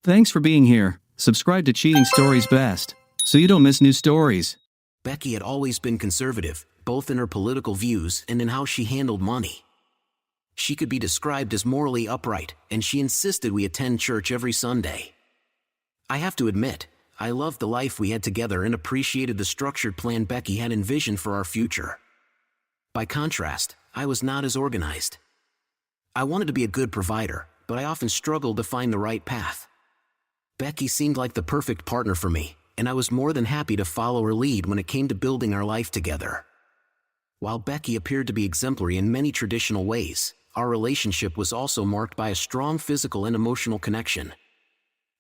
Thanks for being here. Subscribe to Cheating Stories Best, so you don't miss new stories. Becky had always been conservative, both in her political views and in how she handled money. She could be described as morally upright, and she insisted we attend church every Sunday. I have to admit, I loved the life we had together and appreciated the structured plan Becky had envisioned for our future. By contrast, I was not as organized. I wanted to be a good provider, but I often struggled to find the right path. Becky seemed like the perfect partner for me, and I was more than happy to follow her lead when it came to building our life together. While Becky appeared to be exemplary in many traditional ways, our relationship was also marked by a strong physical and emotional connection.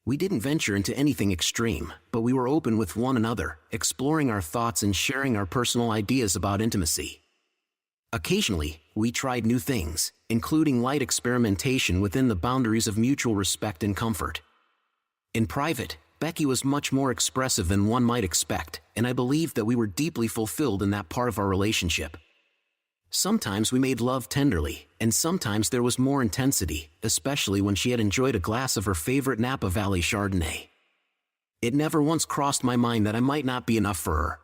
We didn't venture into anything extreme, but we were open with one another, exploring our thoughts and sharing our personal ideas about intimacy. Occasionally, we tried new things, including light experimentation within the boundaries of mutual respect and comfort. In private, Becky was much more expressive than one might expect, and I believed that we were deeply fulfilled in that part of our relationship. Sometimes we made love tenderly, and sometimes there was more intensity, especially when she had enjoyed a glass of her favorite Napa Valley Chardonnay. It never once crossed my mind that I might not be enough for her.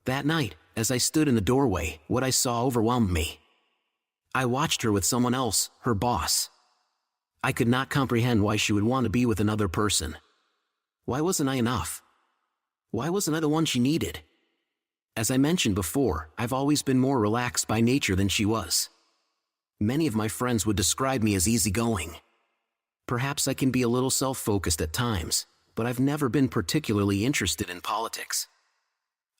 That night, as I stood in the doorway, what I saw overwhelmed me. I watched her with someone else, her boss. I could not comprehend why she would want to be with another person. Why wasn't I enough? Why wasn't I the one she needed? As I mentioned before, I've always been more relaxed by nature than she was. Many of my friends would describe me as easygoing. Perhaps I can be a little self-focused at times, but I've never been particularly interested in politics.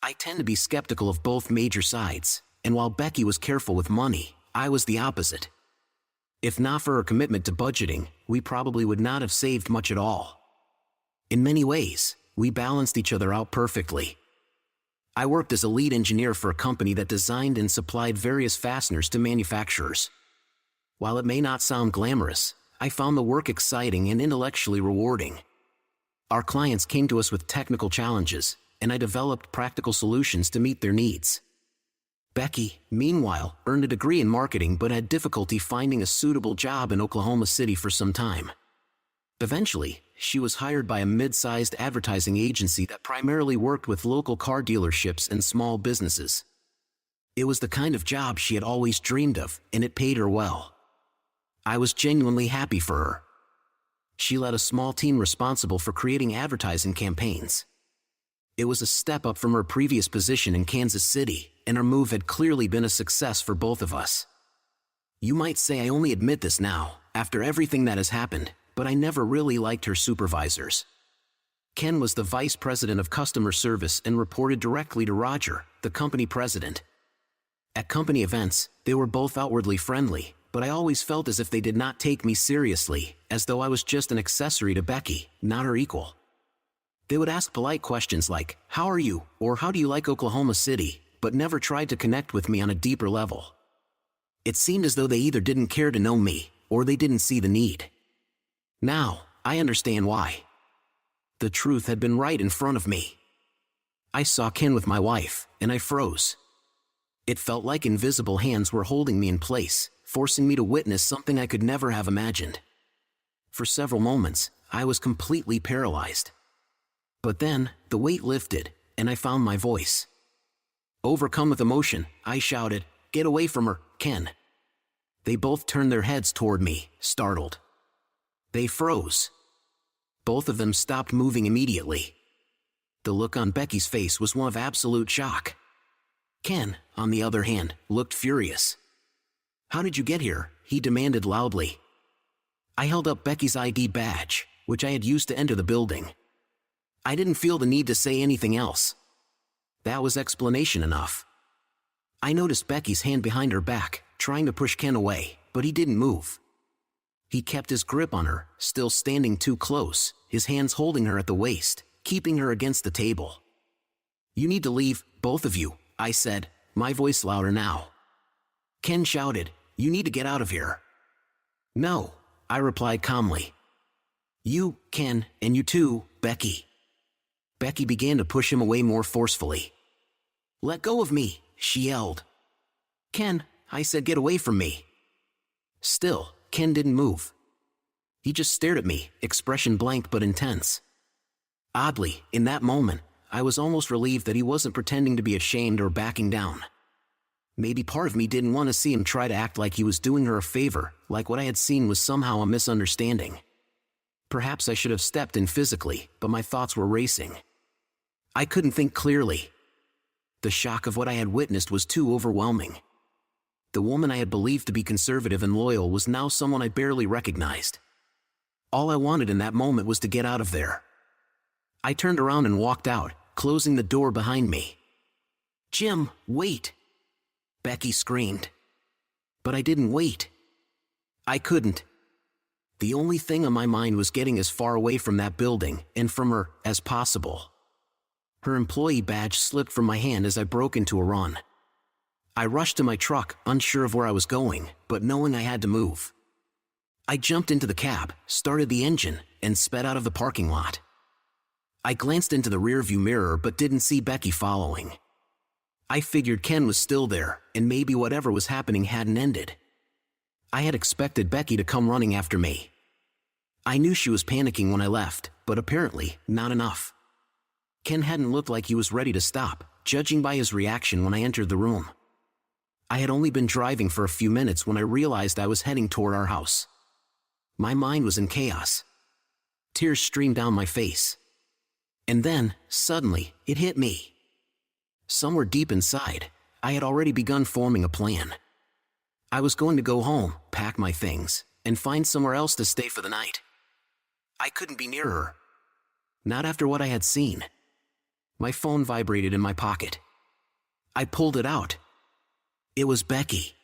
I tend to be skeptical of both major sides, and while Becky was careful with money, I was the opposite. If not for her commitment to budgeting, we probably would not have saved much at all. In many ways, we balanced each other out perfectly. I worked as a lead engineer for a company that designed and supplied various fasteners to manufacturers. While it may not sound glamorous, I found the work exciting and intellectually rewarding. Our clients came to us with technical challenges, and I developed practical solutions to meet their needs. Becky, meanwhile, earned a degree in marketing but had difficulty finding a suitable job in Oklahoma City for some time. Eventually, she was hired by a mid-sized advertising agency that primarily worked with local car dealerships and small businesses. It was the kind of job she had always dreamed of, and it paid her well. I was genuinely happy for her. She led a small team responsible for creating advertising campaigns. It was a step up from her previous position in Kansas City, and her move had clearly been a success for both of us. You might say I only admit this now, after everything that has happened, but I never really liked her supervisors. Ken was the vice president of customer service and reported directly to Roger, the company president. At company events, they were both outwardly friendly, but I always felt as if they did not take me seriously, as though I was just an accessory to Becky, not her equal. They would ask polite questions like, "How are you?" or "How do you like Oklahoma City?" but never tried to connect with me on a deeper level. It seemed as though they either didn't care to know me, or they didn't see the need. Now, I understand why. The truth had been right in front of me. I saw Ken with my wife, and I froze. It felt like invisible hands were holding me in place, forcing me to witness something I could never have imagined. For several moments, I was completely paralyzed. But then, the weight lifted, and I found my voice. Overcome with emotion, I shouted, "Get away from her, Ken!" They both turned their heads toward me, startled. They froze. Both of them stopped moving immediately. The look on Becky's face was one of absolute shock. Ken, on the other hand, looked furious. "How did you get here?" he demanded loudly. I held up Becky's ID badge, which I had used to enter the building. I didn't feel the need to say anything else. That was explanation enough. I noticed Becky's hand behind her back, trying to push Ken away, but he didn't move. He kept his grip on her, still standing too close, his hands holding her at the waist, keeping her against the table. "You need to leave, both of you," I said, my voice louder now. Ken shouted, "You need to get out of here." "No," I replied calmly. "You, Ken, and you too, Becky." Becky began to push him away more forcefully. "Let go of me," she yelled. "Ken," I said, "get away from me." Still, Ken didn't move. He just stared at me, expression blank but intense. Oddly, in that moment, I was almost relieved that he wasn't pretending to be ashamed or backing down. Maybe part of me didn't want to see him try to act like he was doing her a favor, like what I had seen was somehow a misunderstanding. Perhaps I should have stepped in physically, but my thoughts were racing. I couldn't think clearly. The shock of what I had witnessed was too overwhelming. The woman I had believed to be conservative and loyal was now someone I barely recognized. All I wanted in that moment was to get out of there. I turned around and walked out, closing the door behind me. "Jim, wait!" Becky screamed. But I didn't wait. I couldn't. The only thing on my mind was getting as far away from that building, and from her, as possible. Her employee badge slipped from my hand as I broke into a run. I rushed to my truck, unsure of where I was going, but knowing I had to move. I jumped into the cab, started the engine, and sped out of the parking lot. I glanced into the rearview mirror but didn't see Becky following. I figured Ken was still there, and maybe whatever was happening hadn't ended. I had expected Becky to come running after me. I knew she was panicking when I left, but apparently, not enough. Ken hadn't looked like he was ready to stop, judging by his reaction when I entered the room. I had only been driving for a few minutes when I realized I was heading toward our house. My mind was in chaos. Tears streamed down my face. And then, suddenly, it hit me. Somewhere deep inside, I had already begun forming a plan. I was going to go home, pack my things, and find somewhere else to stay for the night. I couldn't be near her. Not after what I had seen. My phone vibrated in my pocket. I pulled it out. It was Becky.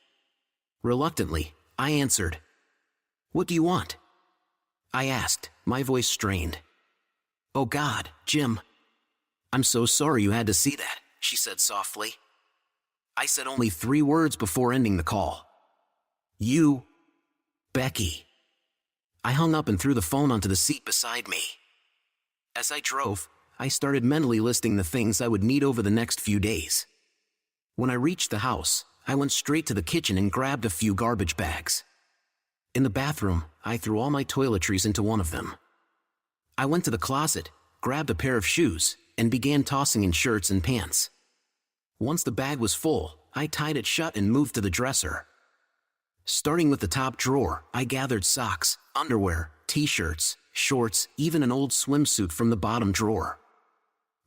Reluctantly, I answered. "What do you want?" I asked, my voice strained. "Oh God, Jim. I'm so sorry you had to see that," she said softly. I said only 3 words before ending the call. "You, Becky." I hung up and threw the phone onto the seat beside me. As I drove, I started mentally listing the things I would need over the next few days. When I reached the house, I went straight to the kitchen and grabbed a few garbage bags. In the bathroom, I threw all my toiletries into one of them. I went to the closet, grabbed a pair of shoes, and began tossing in shirts and pants. Once the bag was full, I tied it shut and moved to the dresser. Starting with the top drawer, I gathered socks, underwear, t-shirts, shorts, even an old swimsuit from the bottom drawer.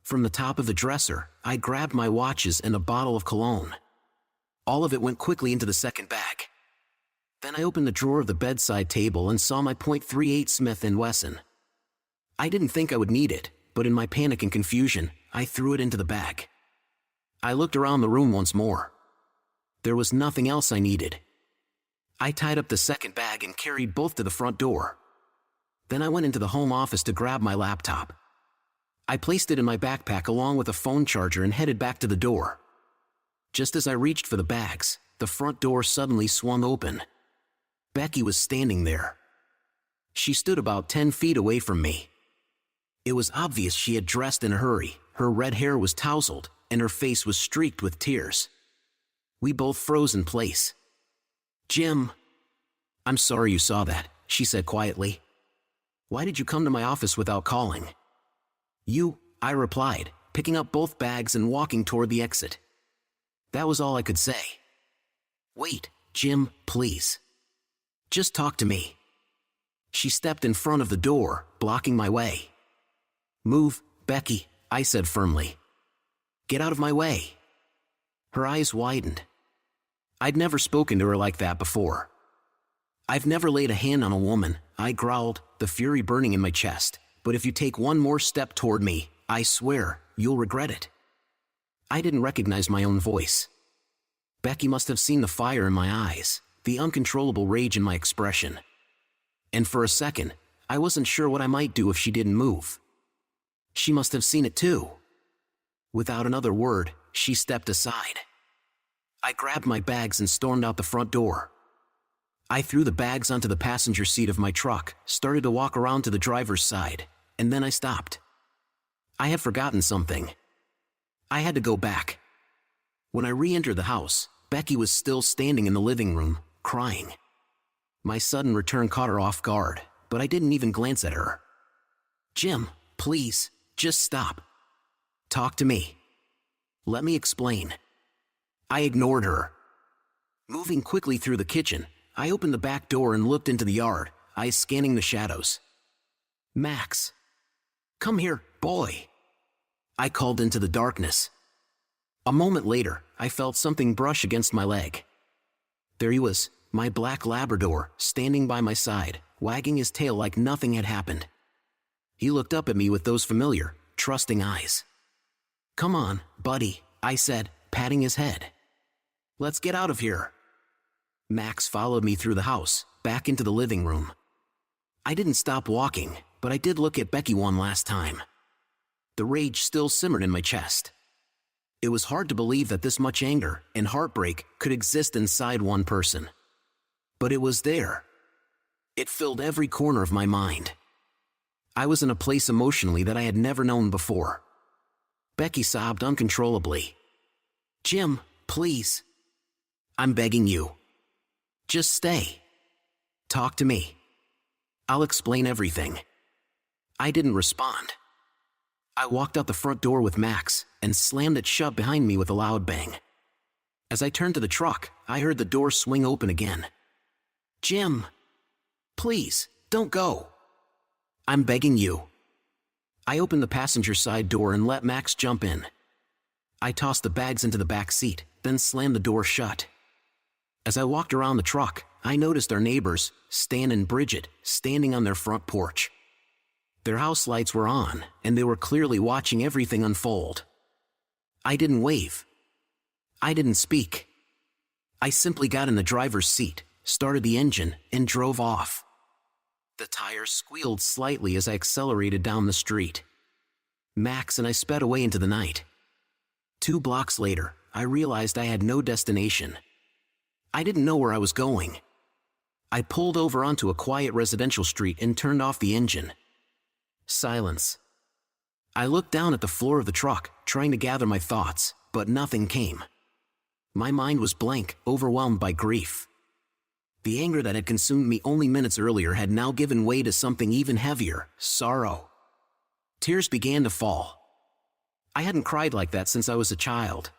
From the top of the dresser, I grabbed my watches and a bottle of cologne. All of it went quickly into the second bag. Then I opened the drawer of the bedside table and saw my .38 Smith & Wesson. I didn't think I would need it, but in my panic and confusion, I threw it into the bag. I looked around the room once more. There was nothing else I needed. I tied up the second bag and carried both to the front door. Then I went into the home office to grab my laptop. I placed it in my backpack along with a phone charger and headed back to the door. Just as I reached for the bags, the front door suddenly swung open. Becky was standing there. She stood about 10 feet away from me. It was obvious she had dressed in a hurry, her red hair was tousled, and her face was streaked with tears. We both froze in place. "Jim, I'm sorry you saw that," she said quietly. "Why did you come to my office without calling?" I replied, picking up both bags and walking toward the exit. That was all I could say. "Wait, Jim, please. Just talk to me." She stepped in front of the door, blocking my way. "Move, Becky," I said firmly. "Get out of my way." Her eyes widened. I'd never spoken to her like that before. "I've never laid a hand on a woman," I growled, the fury burning in my chest. "But if you take one more step toward me, I swear, you'll regret it." I didn't recognize my own voice. Becky must have seen the fire in my eyes, the uncontrollable rage in my expression. And for a second, I wasn't sure what I might do if she didn't move. She must have seen it too. Without another word, she stepped aside. I grabbed my bags and stormed out the front door. I threw the bags onto the passenger seat of my truck, started to walk around to the driver's side, and then I stopped. I had forgotten something. I had to go back. When I re-entered the house, Becky was still standing in the living room, crying. My sudden return caught her off guard, but I didn't even glance at her. "Jim, please, just stop. Talk to me. Let me explain." I ignored her. Moving quickly through the kitchen, I opened the back door and looked into the yard, eyes scanning the shadows. "Max. Come here, boy," I called into the darkness. A moment later, I felt something brush against my leg. There he was, my black Labrador, standing by my side, wagging his tail like nothing had happened. He looked up at me with those familiar, trusting eyes. "Come on, buddy," I said, patting his head. "Let's get out of here." Max followed me through the house, back into the living room. I didn't stop walking, but I did look at Becky one last time. The rage still simmered in my chest. It was hard to believe that this much anger and heartbreak could exist inside one person. But it was there. It filled every corner of my mind. I was in a place emotionally that I had never known before. Becky sobbed uncontrollably. "Jim, please. I'm begging you. Just stay. Talk to me. I'll explain everything." I didn't respond. I walked out the front door with Max and slammed it shut behind me with a loud bang. As I turned to the truck, I heard the door swing open again. "Jim, please, don't go. I'm begging you." I opened the passenger side door and let Max jump in. I tossed the bags into the back seat, then slammed the door shut. As I walked around the truck, I noticed our neighbors, Stan and Bridget, standing on their front porch. Their house lights were on, and they were clearly watching everything unfold. I didn't wave. I didn't speak. I simply got in the driver's seat, started the engine, and drove off. The tires squealed slightly as I accelerated down the street. Max and I sped away into the night. 2 blocks later, I realized I had no destination. I didn't know where I was going. I pulled over onto a quiet residential street and turned off the engine. Silence. I looked down at the floor of the truck, trying to gather my thoughts, but nothing came. My mind was blank, overwhelmed by grief. The anger that had consumed me only minutes earlier had now given way to something even heavier, sorrow. Tears began to fall. I hadn't cried like that since I was a child.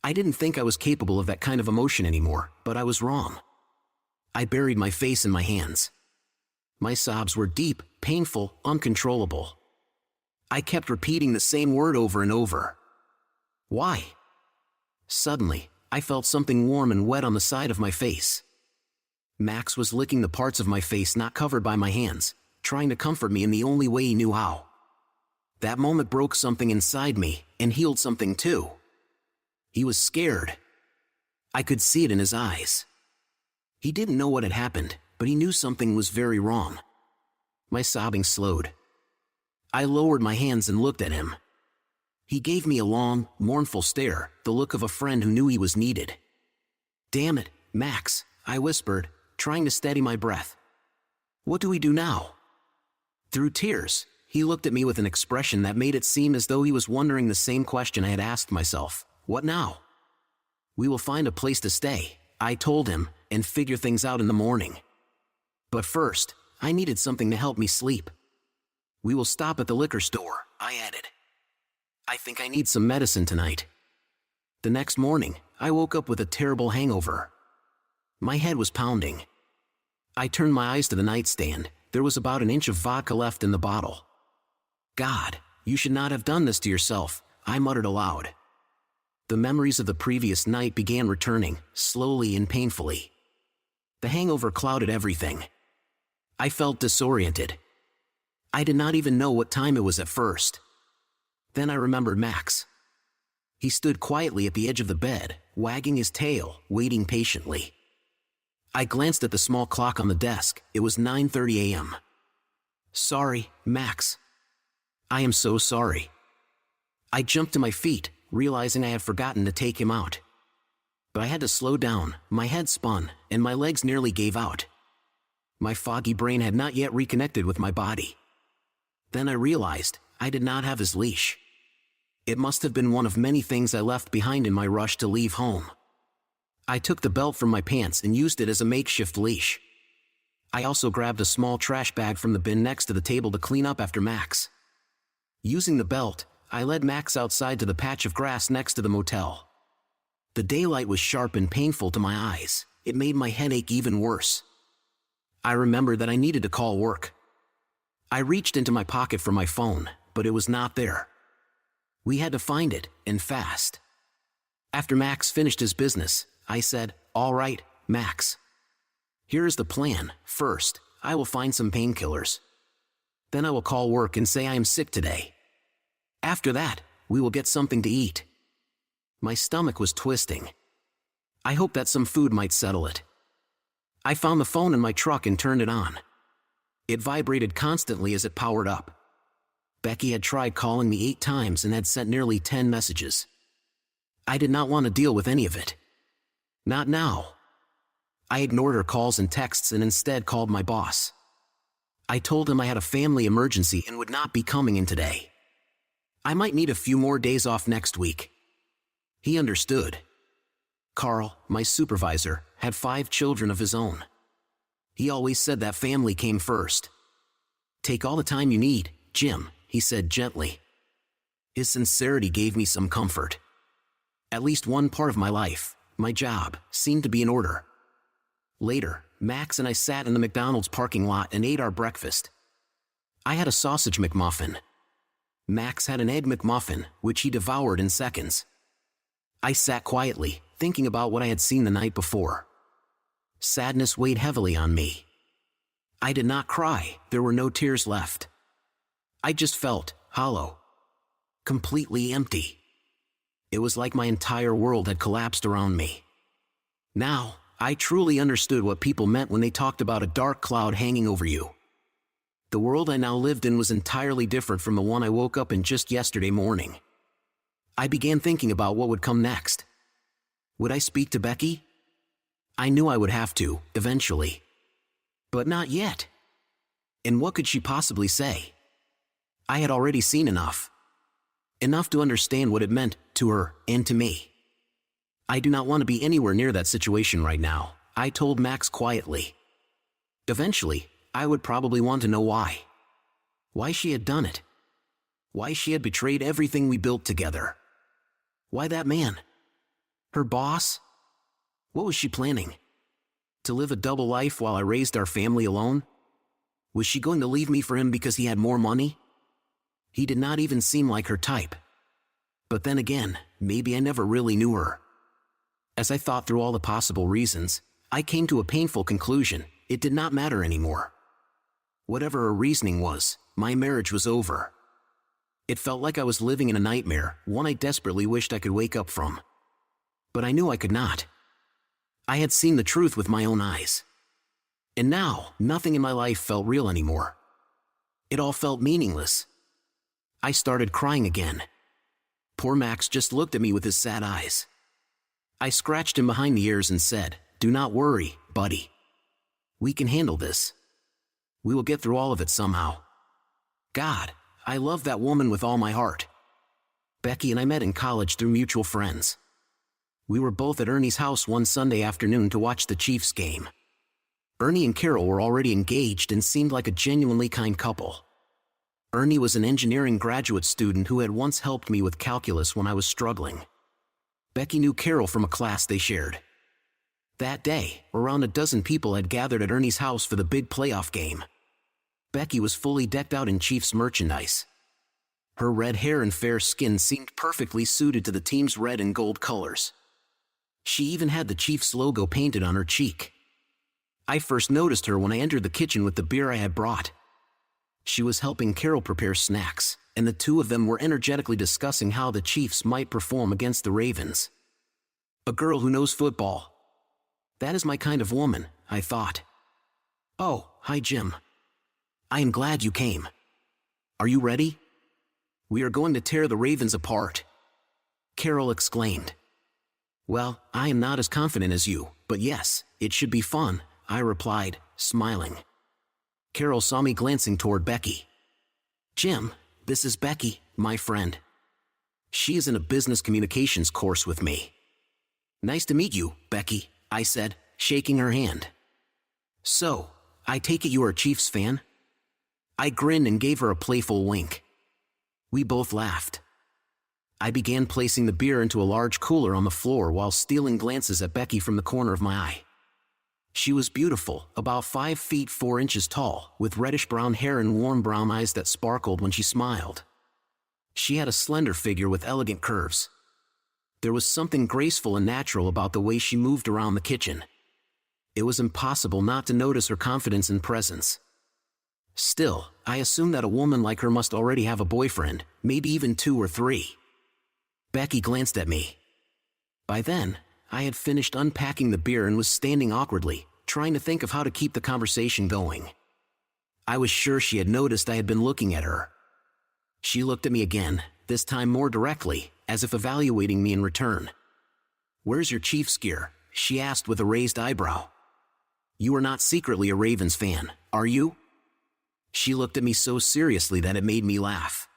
I didn't think I was capable of that kind of emotion anymore, but I was wrong. I buried my face in my hands. My sobs were deep, painful, uncontrollable. I kept repeating the same word over and over. Why? Suddenly, I felt something warm and wet on the side of my face. Max was licking the parts of my face not covered by my hands, trying to comfort me in the only way he knew how. That moment broke something inside me, and healed something too. He was scared. I could see it in his eyes. He didn't know what had happened, but he knew something was very wrong. My sobbing slowed. I lowered my hands and looked at him. He gave me a long, mournful stare, the look of a friend who knew he was needed. "Damn it, Max," I whispered, trying to steady my breath. "What do we do now?" Through tears, he looked at me with an expression that made it seem as though he was wondering the same question I had asked myself. What now? "We will find a place to stay," I told him, "and figure things out in the morning. But first, I needed something to help me sleep." "We will stop at the liquor store," I added. "I think I need some medicine tonight." The next morning, I woke up with a terrible hangover. My head was pounding. I turned my eyes to the nightstand. There was about an inch of vodka left in the bottle. "God, you should not have done this to yourself," I muttered aloud. The memories of the previous night began returning, slowly and painfully. The hangover clouded everything. I felt disoriented. I did not even know what time it was at first. Then I remembered Max. He stood quietly at the edge of the bed, wagging his tail, waiting patiently. I glanced at the small clock on the desk. It was 9:30 a.m. "Sorry, Max. I am so sorry." I jumped to my feet, realizing I had forgotten to take him out. But I had to slow down. My head spun, and my legs nearly gave out. My foggy brain had not yet reconnected with my body. Then I realized I did not have his leash. It must have been one of many things I left behind in my rush to leave home. I took the belt from my pants and used it as a makeshift leash. I also grabbed a small trash bag from the bin next to the table to clean up after Max. Using the belt, I led Max outside to the patch of grass next to the motel. The daylight was sharp and painful to my eyes. It made my headache even worse. I remembered that I needed to call work. I reached into my pocket for my phone, but it was not there. We had to find it, and fast. After Max finished his business, I said, "All right, Max. Here is the plan. First, I will find some painkillers. Then I will call work and say I am sick today. After that, we will get something to eat." My stomach was twisting. I hoped that some food might settle it. I found the phone in my truck and turned it on. It vibrated constantly as it powered up. Becky had tried calling me 8 times and had sent nearly 10 messages. I did not want to deal with any of it. Not now. I ignored her calls and texts and instead called my boss. I told him I had a family emergency and would not be coming in today. I might need a few more days off next week. He understood. Carl, my supervisor, had 5 children of his own. He always said that family came first. "Take all the time you need, Jim," he said gently. His sincerity gave me some comfort. At least one part of my life, my job, seemed to be in order. Later, Max and I sat in the McDonald's parking lot and ate our breakfast. I had a sausage McMuffin. Max had an egg McMuffin, which he devoured in seconds. I sat quietly, thinking about what I had seen the night before. Sadness weighed heavily on me. I did not cry, there were no tears left. I just felt hollow. Completely empty. It was like my entire world had collapsed around me. Now, I truly understood what people meant when they talked about a dark cloud hanging over you. The world I now lived in was entirely different from the one I woke up in just yesterday morning. I began thinking about what would come next. Would I speak to Becky? I knew I would have to, eventually. But not yet. And what could she possibly say? I had already seen enough. Enough to understand what it meant to her and to me. I do not want to be anywhere near that situation right now, I told Max quietly. Eventually, I would probably want to know why. Why she had done it. Why she had betrayed everything we built together. Why that man? Her boss? What was she planning? To live a double life while I raised our family alone? Was she going to leave me for him because he had more money? He did not even seem like her type. But then again, maybe I never really knew her. As I thought through all the possible reasons, I came to a painful conclusion: it did not matter anymore. Whatever her reasoning was, my marriage was over. It felt like I was living in a nightmare, one I desperately wished I could wake up from. But I knew I could not. I had seen the truth with my own eyes. And now, nothing in my life felt real anymore. It all felt meaningless. I started crying again. Poor Max just looked at me with his sad eyes. I scratched him behind the ears and said, "Do not worry, buddy. We can handle this. We will get through all of it somehow." God, I love that woman with all my heart. Becky and I met in college through mutual friends. We were both at Ernie's house one Sunday afternoon to watch the Chiefs game. Ernie and Carol were already engaged and seemed like a genuinely kind couple. Ernie was an engineering graduate student who had once helped me with calculus when I was struggling. Becky knew Carol from a class they shared. That day, around a dozen people had gathered at Ernie's house for the big playoff game. Becky was fully decked out in Chiefs merchandise. Her red hair and fair skin seemed perfectly suited to the team's red and gold colors. She even had the Chiefs logo painted on her cheek. I first noticed her when I entered the kitchen with the beer I had brought. She was helping Carol prepare snacks, and the two of them were energetically discussing how the Chiefs might perform against the Ravens. A girl who knows football. That is my kind of woman, I thought. "Oh, hi Jim. I am glad you came. Are you ready? We are going to tear the Ravens apart," Carol exclaimed. "Well, I am not as confident as you, but yes, it should be fun," I replied, smiling. Carol saw me glancing toward Becky. "Jim, this is Becky, my friend. She is in a business communications course with me." "Nice to meet you, Becky," I said, shaking her hand. "So, I take it you are a Chiefs fan? I grinned and gave her a playful wink. We both laughed. I began placing the beer into a large cooler on the floor while stealing glances at Becky from the corner of my eye. She was beautiful, about 5 feet 4 inches tall, with reddish-brown hair and warm brown eyes that sparkled when she smiled. She had a slender figure with elegant curves. There was something graceful and natural about the way she moved around the kitchen. It was impossible not to notice her confidence and presence. Still, I assumed that a woman like her must already have a boyfriend, maybe even 2 or 3. Becky glanced at me. By then, I had finished unpacking the beer and was standing awkwardly, trying to think of how to keep the conversation going. I was sure she had noticed I had been looking at her. She looked at me again, this time more directly, as if evaluating me in return. "Where's your Chiefs gear?" she asked with a raised eyebrow. "You are not secretly a Ravens fan, are you?" She looked at me so seriously that it made me laugh.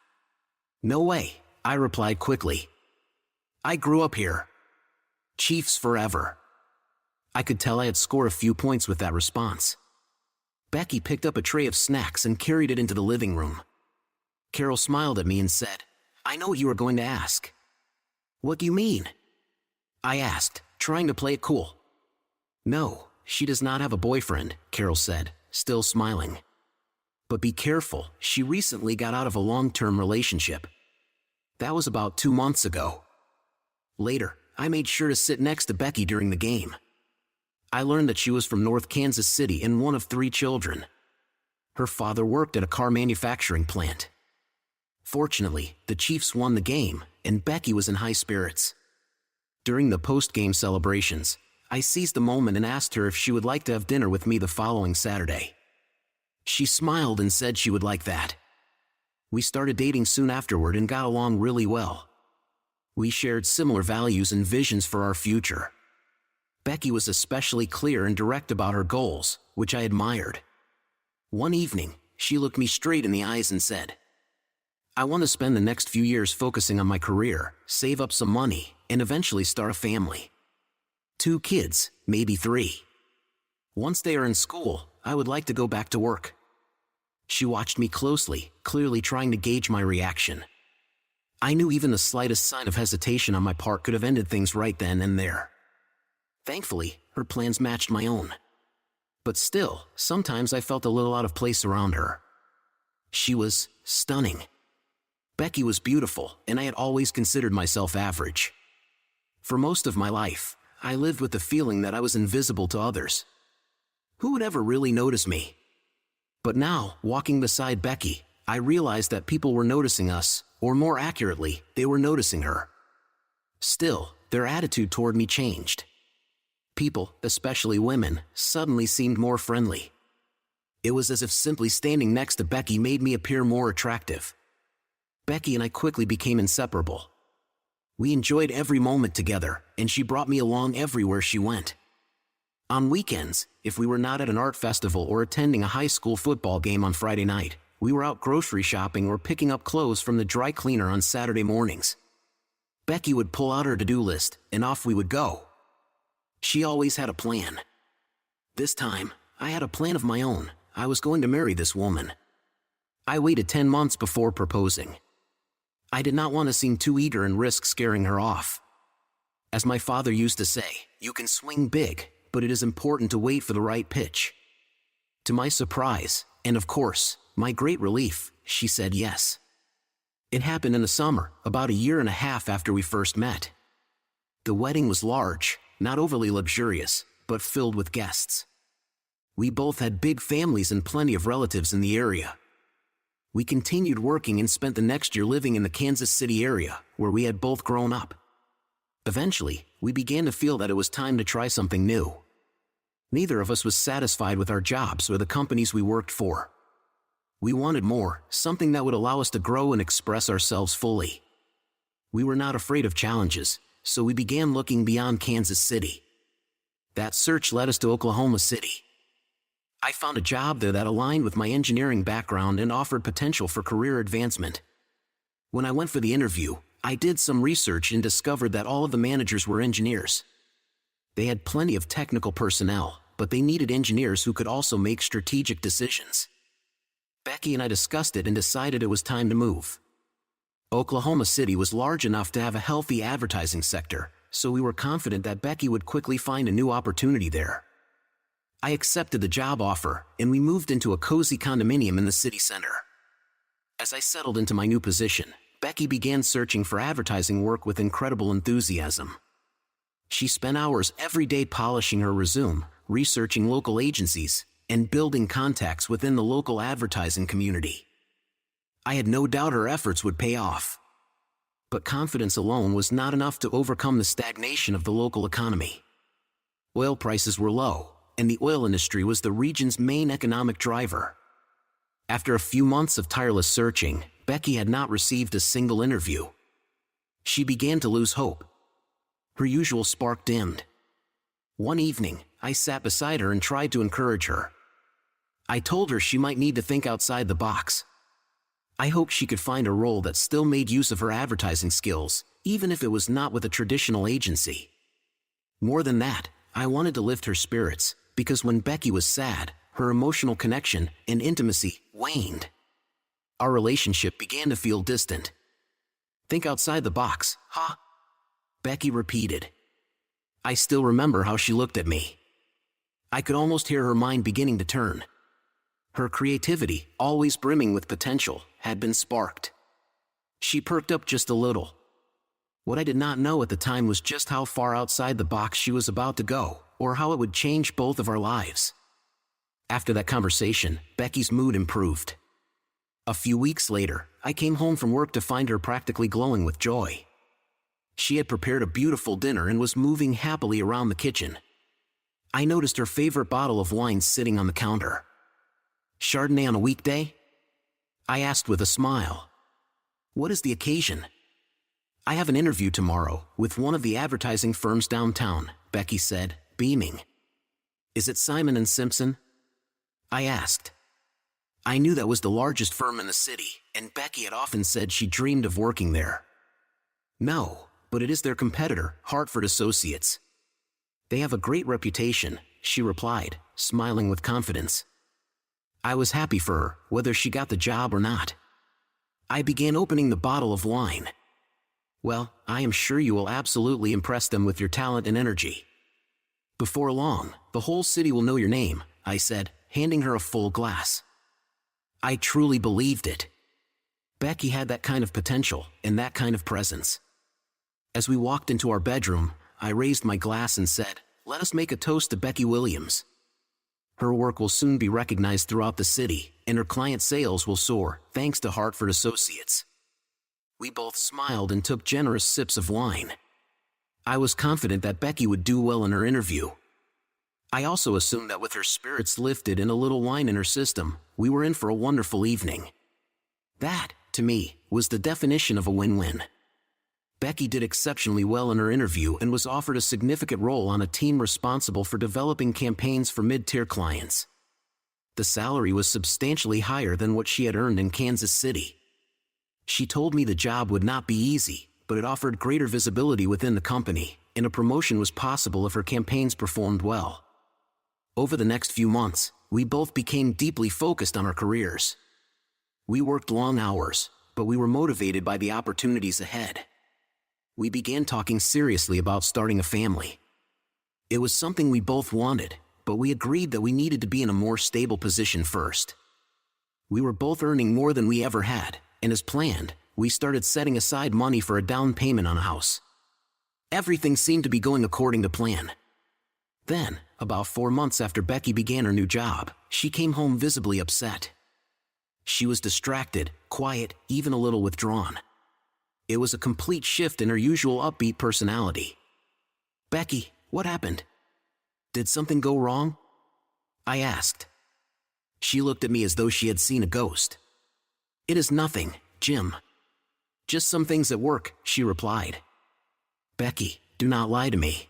"No way," I replied quickly. "I grew up here. Chiefs forever." I could tell I had scored a few points with that response. Becky picked up a tray of snacks and carried it into the living room. Carol smiled at me and said, "I know what you were going to ask." "What do you mean?" I asked, trying to play it cool. "No, she does not have a boyfriend," Carol said, still smiling. "But be careful, she recently got out of a long-term relationship. That was about 2 months ago." Later, I made sure to sit next to Becky during the game. I learned that she was from North Kansas City and one of 3 children. Her father worked at a car manufacturing plant. Fortunately, the Chiefs won the game, and Becky was in high spirits. During the post-game celebrations, I seized the moment and asked her if she would like to have dinner with me the following Saturday. She smiled and said she would like that. We started dating soon afterward and got along really well. We shared similar values and visions for our future. Becky was especially clear and direct about her goals, which I admired. One evening, she looked me straight in the eyes and said, "I want to spend the next few years focusing on my career, save up some money, and eventually start a family. 2 kids, maybe 3. Once they are in school, I would like to go back to work." She watched me closely, clearly trying to gauge my reaction. I knew even the slightest sign of hesitation on my part could have ended things right then and there. Thankfully, her plans matched my own. But still, sometimes I felt a little out of place around her. She was stunning. Becky was beautiful, and I had always considered myself average. For most of my life, I lived with the feeling that I was invisible to others. Who would ever really notice me? But now, walking beside Becky, I realized that people were noticing us, or more accurately, they were noticing her. Still, their attitude toward me changed. People, especially women, suddenly seemed more friendly. It was as if simply standing next to Becky made me appear more attractive. Becky and I quickly became inseparable. We enjoyed every moment together, and she brought me along everywhere she went. On weekends, if we were not at an art festival or attending a high school football game on Friday night, we were out grocery shopping or picking up clothes from the dry cleaner on Saturday mornings. Becky would pull out her to-do list, and off we would go. She always had a plan. This time, I had a plan of my own. I was going to marry this woman. I waited 10 months before proposing. I did not want to seem too eager and risk scaring her off. As my father used to say, you can swing big, but it is important to wait for the right pitch. To my surprise, and of course, my great relief, she said yes. It happened in the summer, about 1.5 years after we first met. The wedding was large, not overly luxurious, but filled with guests. We both had big families and plenty of relatives in the area. We continued working and spent the next year living in the Kansas City area, where we had both grown up. Eventually, we began to feel that it was time to try something new. Neither of us was satisfied with our jobs or the companies we worked for. We wanted more, something that would allow us to grow and express ourselves fully. We were not afraid of challenges, so we began looking beyond Kansas City. That search led us to Oklahoma City. I found a job there that aligned with my engineering background and offered potential for career advancement. When I went for the interview, I did some research and discovered that all of the managers were engineers. They had plenty of technical personnel, but they needed engineers who could also make strategic decisions. Becky and I discussed it and decided it was time to move. Oklahoma City was large enough to have a healthy advertising sector, so we were confident that Becky would quickly find a new opportunity there. I accepted the job offer, and we moved into a cozy condominium in the city center. As I settled into my new position, Becky began searching for advertising work with incredible enthusiasm. She spent hours every day polishing her resume, researching local agencies, and building contacts within the local advertising community. I had no doubt her efforts would pay off. But confidence alone was not enough to overcome the stagnation of the local economy. Oil prices were low, and the oil industry was the region's main economic driver. After a few months of tireless searching, Becky had not received a single interview. She began to lose hope. Her usual spark dimmed. One evening, I sat beside her and tried to encourage her. I told her she might need to think outside the box. I hoped she could find a role that still made use of her advertising skills, even if it was not with a traditional agency. More than that, I wanted to lift her spirits, because when Becky was sad, her emotional connection and intimacy waned. Our relationship began to feel distant. "Think outside the box, huh?" Becky repeated. I still remember how she looked at me. I could almost hear her mind beginning to turn. Her creativity, always brimming with potential, had been sparked. She perked up just a little. What I did not know at the time was just how far outside the box she was about to go, or how it would change both of our lives. After that conversation, Becky's mood improved. A few weeks later, I came home from work to find her practically glowing with joy. She had prepared a beautiful dinner and was moving happily around the kitchen. I noticed her favorite bottle of wine sitting on the counter. "Chardonnay on a weekday?" I asked with a smile. "What is the occasion?" "I have an interview tomorrow with one of the advertising firms downtown," Becky said, beaming. "Is it Simon & Simpson?" I asked. I knew that was the largest firm in the city, and Becky had often said she dreamed of working there. "No, but it is their competitor, Hartford Associates. They have a great reputation," she replied, smiling with confidence. I was happy for her, whether she got the job or not. I began opening the bottle of wine. "Well, I am sure you will absolutely impress them with your talent and energy. Before long, the whole city will know your name," I said, handing her a full glass. I truly believed it. Becky had that kind of potential and that kind of presence. As we walked into our bedroom, I raised my glass and said, "Let us make a toast to Becky Williams. Her work will soon be recognized throughout the city, and her client sales will soar, thanks to Hartford Associates." We both smiled and took generous sips of wine. I was confident that Becky would do well in her interview. I also assumed that with her spirits lifted and a little wine in her system, we were in for a wonderful evening. That, to me, was the definition of a win-win. Becky did exceptionally well in her interview and was offered a significant role on a team responsible for developing campaigns for mid-tier clients. The salary was substantially higher than what she had earned in Kansas City. She told me the job would not be easy, but it offered greater visibility within the company, and a promotion was possible if her campaigns performed well. Over the next few months, we both became deeply focused on our careers. We worked long hours, but we were motivated by the opportunities ahead. We began talking seriously about starting a family. It was something we both wanted, but we agreed that we needed to be in a more stable position first. We were both earning more than we ever had, and as planned, we started setting aside money for a down payment on a house. Everything seemed to be going according to plan. Then, about 4 months after Becky began her new job, she came home visibly upset. She was distracted, quiet, even a little withdrawn. It was a complete shift in her usual upbeat personality. "Becky, what happened? Did something go wrong?" I asked. She looked at me as though she had seen a ghost. "It is nothing, Jim. Just some things at work," she replied. "Becky, do not lie to me.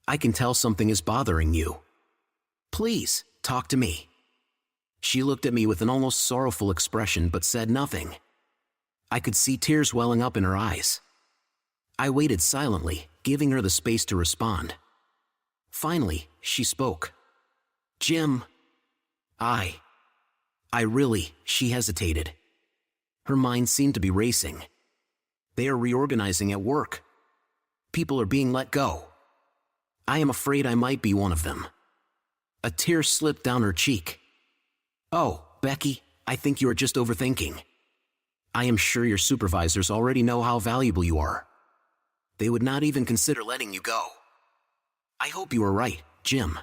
I can tell something is bothering you. Please, talk to me." She looked at me with an almost sorrowful expression but said nothing. I could see tears welling up in her eyes. I waited silently, giving her the space to respond. Finally, she spoke. Jim. She hesitated. Her mind seemed to be racing. They are reorganizing at work. People are being let go. I am afraid I might be one of them. A tear slipped down her cheek. Oh, Becky, I think you are just overthinking. I am sure your supervisors already know how valuable you are. They would not even consider letting you go. I hope you are right, Jim.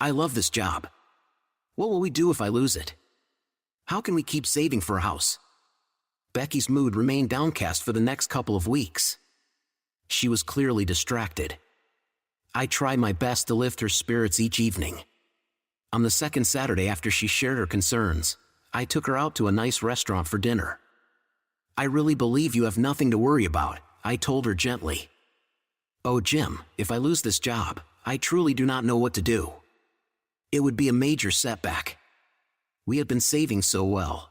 I love this job. What will we do if I lose it? How can we keep saving for a house? Becky's mood remained downcast for the next couple of weeks. She was clearly distracted. I tried my best to lift her spirits each evening. On the second Saturday after she shared her concerns, I took her out to a nice restaurant for dinner. I really believe you have nothing to worry about, I told her gently. Oh, Jim, if I lose this job, I truly do not know what to do. It would be a major setback. We had been saving so well.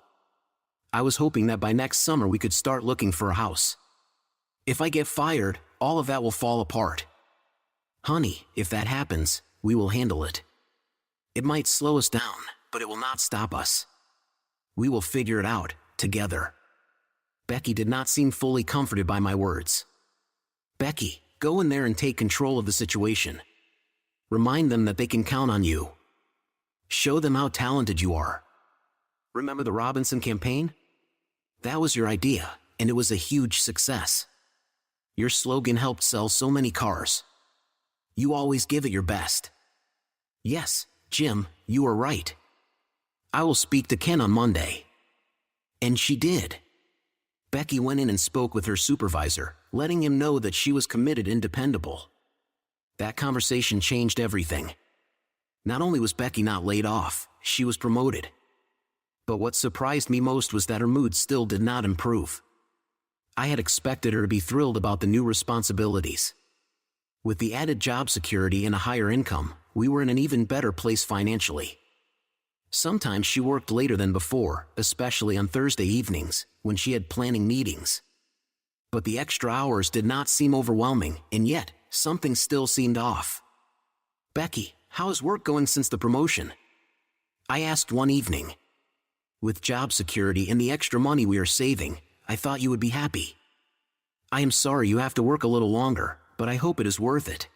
I was hoping that by next summer we could start looking for a house. If I get fired, all of that will fall apart. Honey, if that happens, we will handle it. It might slow us down, but it will not stop us. We will figure it out, together. Becky did not seem fully comforted by my words. Becky, go in there and take control of the situation. Remind them that they can count on you. Show them how talented you are. Remember the Robinson campaign? That was your idea, and it was a huge success. Your slogan helped sell so many cars. You always give it your best. Yes, Jim, you are right. I will speak to Ken on Monday. And she did. Becky went in and spoke with her supervisor, letting him know that she was committed and dependable. That conversation changed everything. Not only was Becky not laid off, she was promoted. But what surprised me most was that her mood still did not improve. I had expected her to be thrilled about the new responsibilities. With the added job security and a higher income, we were in an even better place financially. Sometimes she worked later than before, especially on Thursday evenings, when she had planning meetings. But the extra hours did not seem overwhelming, and yet, something still seemed off. Becky, how is work going since the promotion? I asked one evening. With job security and the extra money we are saving, I thought you would be happy. I am sorry you have to work a little longer, but I hope it is worth it.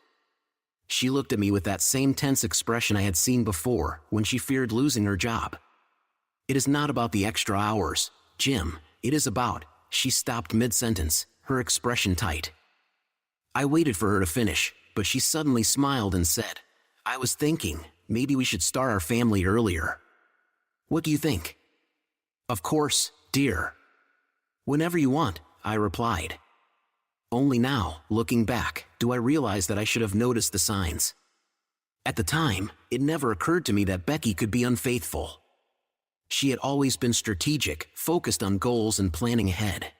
She looked at me with that same tense expression I had seen before when she feared losing her job. It is not about the extra hours, Jim. It is about, she stopped mid-sentence, her expression tight. I waited for her to finish, but she suddenly smiled and said, I was thinking, maybe we should start our family earlier. What do you think? Of course, dear. Whenever you want, I replied. Only now, looking back, do I realize that I should have noticed the signs. At the time, it never occurred to me that Becky could be unfaithful. She had always been strategic, focused on goals and planning ahead.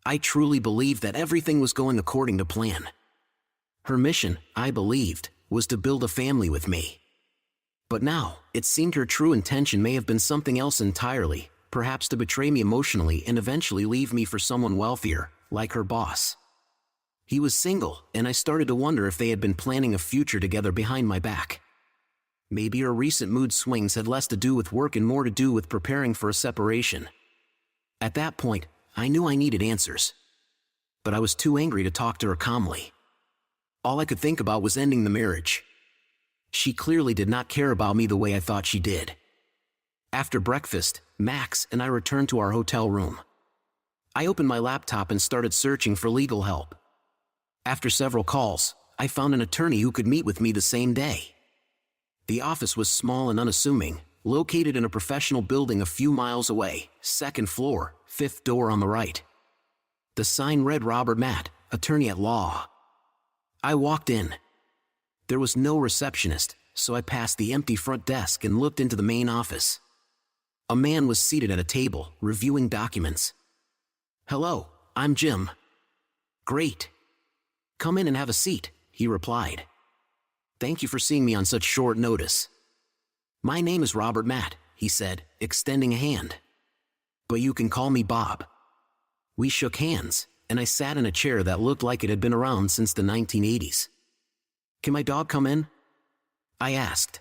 I truly believed that everything was going according to plan. Her mission, I believed, was to build a family with me. But now, it seemed her true intention may have been something else entirely, perhaps to betray me emotionally and eventually leave me for someone wealthier, like her boss. He was single, and I started to wonder if they had been planning a future together behind my back. Maybe her recent mood swings had less to do with work and more to do with preparing for a separation. At that point, I knew I needed answers. But I was too angry to talk to her calmly. All I could think about was ending the marriage. She clearly did not care about me the way I thought she did. After breakfast, Max and I returned to our hotel room. I opened my laptop and started searching for legal help. After several calls, I found an attorney who could meet with me the same day. The office was small and unassuming, located in a professional building a few miles away, second floor, fifth door on the right. The sign read Robert Matt, attorney at law. I walked in. There was no receptionist, so I passed the empty front desk and looked into the main office. A man was seated at a table, reviewing documents. Hello, I'm Jim. Great. Come in and have a seat, he replied. Thank you for seeing me on such short notice. My name is Robert Matt, he said, extending a hand. But you can call me Bob. We shook hands, and I sat in a chair that looked like it had been around since the 1980s. Can my dog come in? I asked.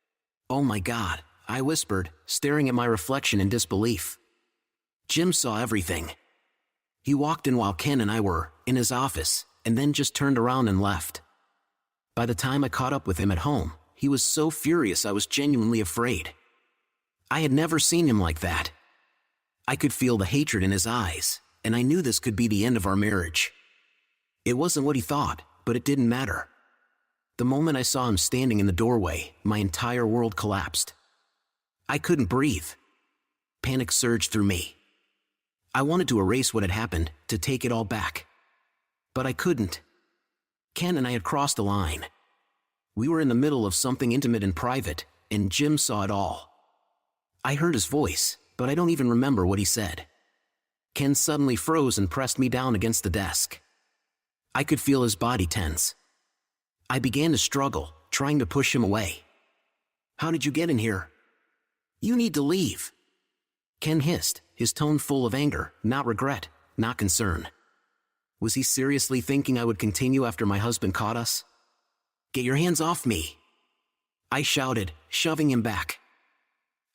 "Oh my God," I whispered, staring at my reflection in disbelief. Jim saw everything. He walked in while Ken and I were in his office, and then just turned around and left. By the time I caught up with him at home, he was so furious I was genuinely afraid. I had never seen him like that. I could feel the hatred in his eyes, and I knew this could be the end of our marriage. It wasn't what he thought, but it didn't matter. The moment I saw him standing in the doorway, my entire world collapsed. I couldn't breathe. Panic surged through me. I wanted to erase what had happened, to take it all back. But I couldn't. Ken and I had crossed a line. We were in the middle of something intimate and private, and Jim saw it all. I heard his voice, but I don't even remember what he said. Ken suddenly froze and pressed me down against the desk. I could feel his body tense. I began to struggle, trying to push him away. "How did you get in here? You need to leave," Ken hissed, his tone full of anger, not regret, not concern. Was he seriously thinking I would continue after my husband caught us? "Get your hands off me," I shouted, shoving him back.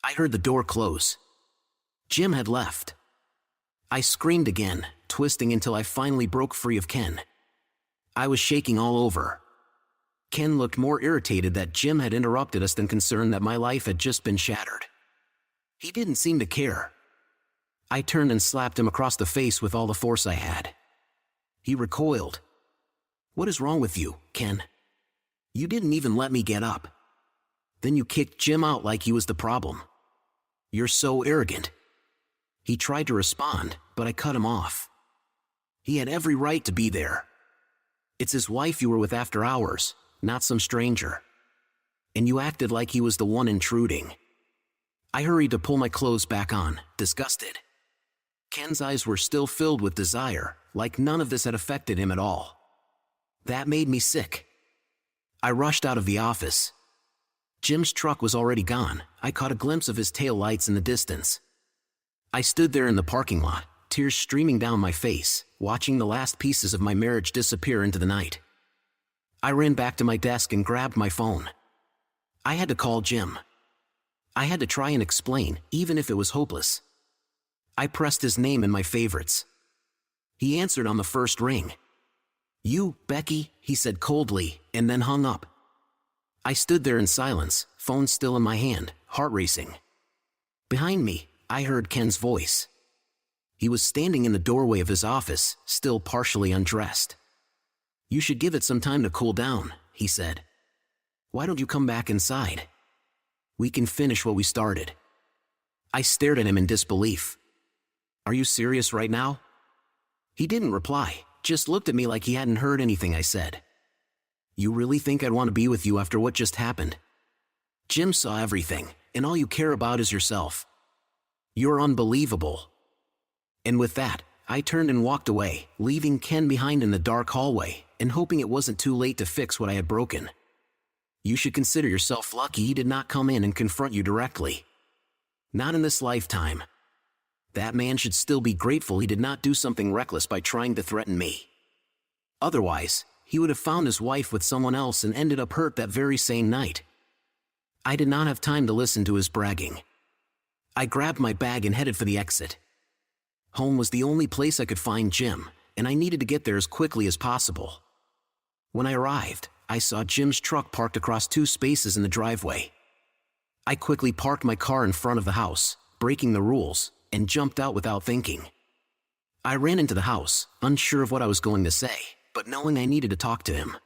I heard the door close. Jim had left. I screamed again, twisting until I finally broke free of Ken. I was shaking all over. Ken looked more irritated that Jim had interrupted us than concerned that my life had just been shattered. He didn't seem to care. I turned and slapped him across the face with all the force I had. He recoiled. "What is wrong with you, Ken? You didn't even let me get up. Then you kicked Jim out like he was the problem. You're so arrogant." He tried to respond, but I cut him off. He had every right to be there. It's his wife you were with after hours, not some stranger. And you acted like he was the one intruding. I hurried to pull my clothes back on, disgusted. Ken's eyes were still filled with desire, like none of this had affected him at all. That made me sick. I rushed out of the office. Jim's truck was already gone. I caught a glimpse of his tail lights in the distance. I stood there in the parking lot, tears streaming down my face, watching the last pieces of my marriage disappear into the night. I ran back to my desk and grabbed my phone. I had to call Jim. I had to try and explain, even if it was hopeless. I pressed his name in my favorites. He answered on the first ring. "You, Becky," he said coldly, and then hung up. I stood there in silence, phone still in my hand, heart racing. Behind me, I heard Ken's voice. He was standing in the doorway of his office, still partially undressed. "You should give it some time to cool down," he said. "Why don't you come back inside? We can finish what we started." I stared at him in disbelief. "Are you serious right now?" He didn't reply, just looked at me like he hadn't heard anything I said. "You really think I'd want to be with you after what just happened? Jim saw everything, and all you care about is yourself. You're unbelievable." And with that, I turned and walked away, leaving Ken behind in the dark hallway, and hoping it wasn't too late to fix what I had broken. You should consider yourself lucky he did not come in and confront you directly. Not in this lifetime. That man should still be grateful he did not do something reckless by trying to threaten me. Otherwise, he would have found his wife with someone else and ended up hurt that very same night. I did not have time to listen to his bragging. I grabbed my bag and headed for the exit. Home was the only place I could find Jim, and I needed to get there as quickly as possible. When I arrived, I saw Jim's truck parked across 2 spaces in the driveway. I quickly parked my car in front of the house, breaking the rules, and jumped out without thinking. I ran into the house, unsure of what I was going to say, but knowing I needed to talk to him.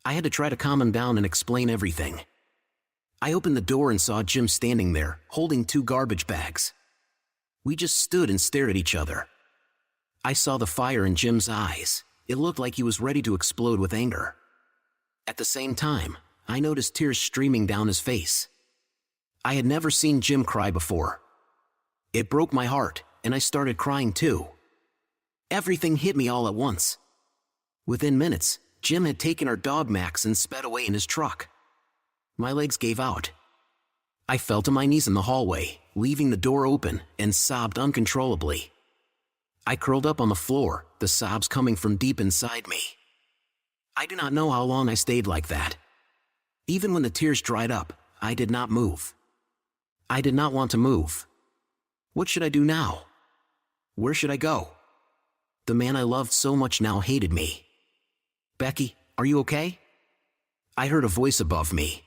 I had to try to calm him down and explain everything. I opened the door and saw Jim standing there, holding 2 garbage bags. We just stood and stared at each other. I saw the fire in Jim's eyes. It looked like he was ready to explode with anger. At the same time, I noticed tears streaming down his face. I had never seen Jim cry before. It broke my heart, and I started crying too. Everything hit me all at once. Within minutes, Jim had taken our dog Max and sped away in his truck. My legs gave out. I fell to my knees in the hallway, leaving the door open, and sobbed uncontrollably. I curled up on the floor, the sobs coming from deep inside me. I do not know how long I stayed like that. Even when the tears dried up, I did not move. I did not want to move. What should I do now? Where should I go? The man I loved so much now hated me. Becky, are you okay? I heard a voice above me.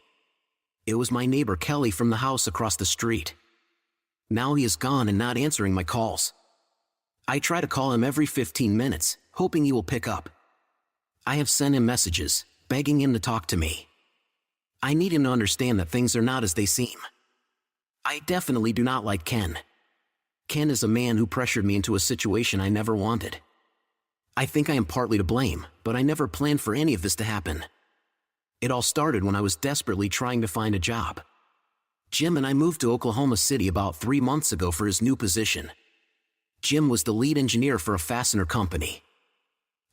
It was my neighbor Kelly from the house across the street. Now he is gone and not answering my calls. I try to call him every 15 minutes, hoping he will pick up. I have sent him messages, begging him to talk to me. I need him to understand that things are not as they seem. I definitely do not like Ken. Ken is a man who pressured me into a situation I never wanted. I think I am partly to blame, but I never planned for any of this to happen. It all started when I was desperately trying to find a job. Jim and I moved to Oklahoma City about 3 months ago for his new position. Jim was the lead engineer for a fastener company.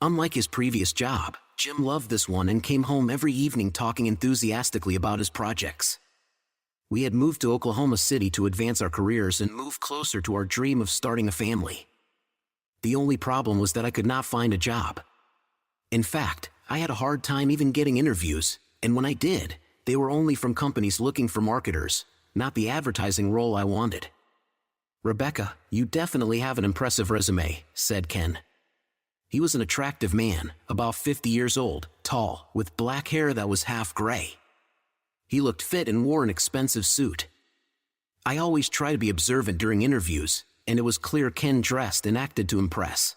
Unlike his previous job, Jim loved this one and came home every evening talking enthusiastically about his projects. We had moved to Oklahoma City to advance our careers and move closer to our dream of starting a family. The only problem was that I could not find a job. In fact, I had a hard time even getting interviews, and when I did, they were only from companies looking for marketers, not the advertising role I wanted. "Rebecca, you definitely have an impressive resume," said Ken. He was an attractive man, about 50 years old, tall, with black hair that was half gray. He looked fit and wore an expensive suit. I always try to be observant during interviews, and it was clear Ken dressed and acted to impress.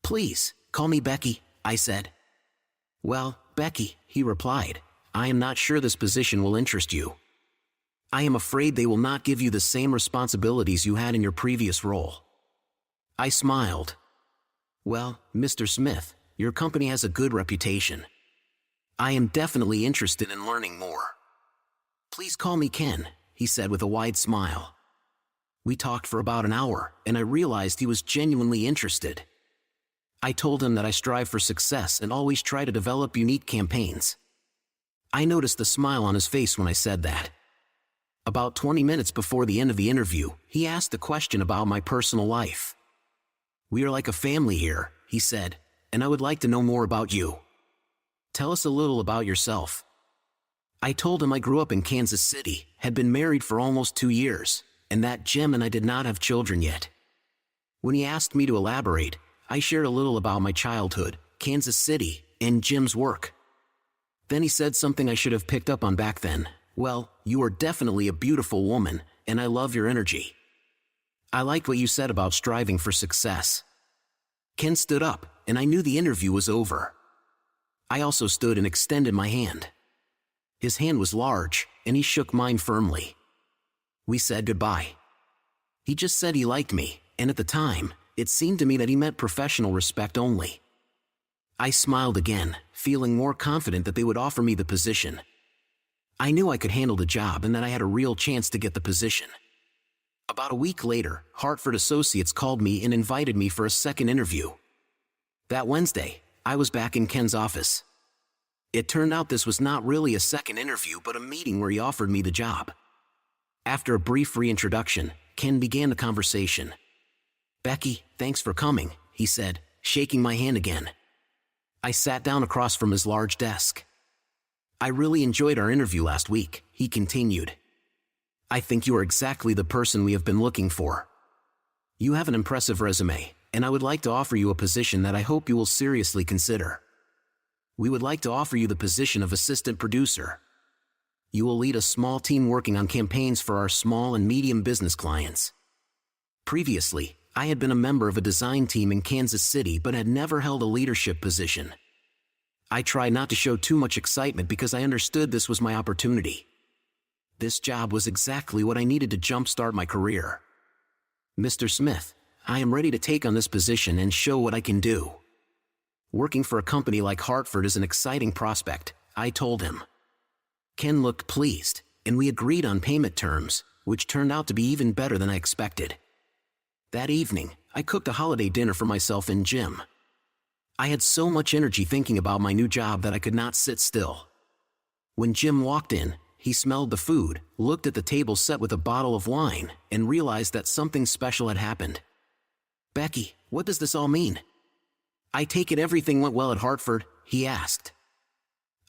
"Please, call me Becky," I said. "Well, Becky," he replied, "I am not sure this position will interest you. I am afraid they will not give you the same responsibilities you had in your previous role." I smiled. "Well, Mr. Smith, your company has a good reputation. I am definitely interested in learning more. Please call me Ken," he said with a wide smile. We talked for about an hour, and I realized he was genuinely interested. I told him that I strive for success and always try to develop unique campaigns. I noticed the smile on his face when I said that. About 20 minutes before the end of the interview, he asked a question about my personal life. "We are like a family here," he said, "and I would like to know more about you. Tell us a little about yourself." I told him I grew up in Kansas City, had been married for almost 2 years, and that Jim and I did not have children yet. When he asked me to elaborate, I shared a little about my childhood, Kansas City, and Jim's work. Then he said something I should have picked up on back then. "Well, you are definitely a beautiful woman, and I love your energy. I liked what you said about striving for success." Ken stood up, and I knew the interview was over. I also stood and extended my hand. His hand was large, and he shook mine firmly. We said goodbye. He just said he liked me, and at the time, it seemed to me that he meant professional respect only. I smiled again, feeling more confident that they would offer me the position. I knew I could handle the job and that I had a real chance to get the position. About a week later, Hartford Associates called me and invited me for a second interview. That Wednesday, I was back in Ken's office. It turned out this was not really a second interview but a meeting where he offered me the job. After a brief reintroduction, Ken began the conversation. "Becky, thanks for coming," he said, shaking my hand again. I sat down across from his large desk. "I really enjoyed our interview last week," he continued. "I think you are exactly the person we have been looking for. You have an impressive resume, and I would like to offer you a position that I hope you will seriously consider. We would like to offer you the position of assistant producer. You will lead a small team working on campaigns for our small and medium business clients. Previously, I had been a member of a design team in Kansas City but had never held a leadership position. I tried not to show too much excitement because I understood this was my opportunity. This job was exactly what I needed to jumpstart my career. Mr. Smith, I am ready to take on this position and show what I can do. Working for a company like Hartford is an exciting prospect," I told him. Ken looked pleased, and we agreed on payment terms, which turned out to be even better than I expected. That evening, I cooked a holiday dinner for myself and Jim. I had so much energy thinking about my new job that I could not sit still. When Jim walked in, he smelled the food, looked at the table set with a bottle of wine, and realized that something special had happened. "Becky, what does this all mean?" "I take it everything went well at Hartford?" he asked.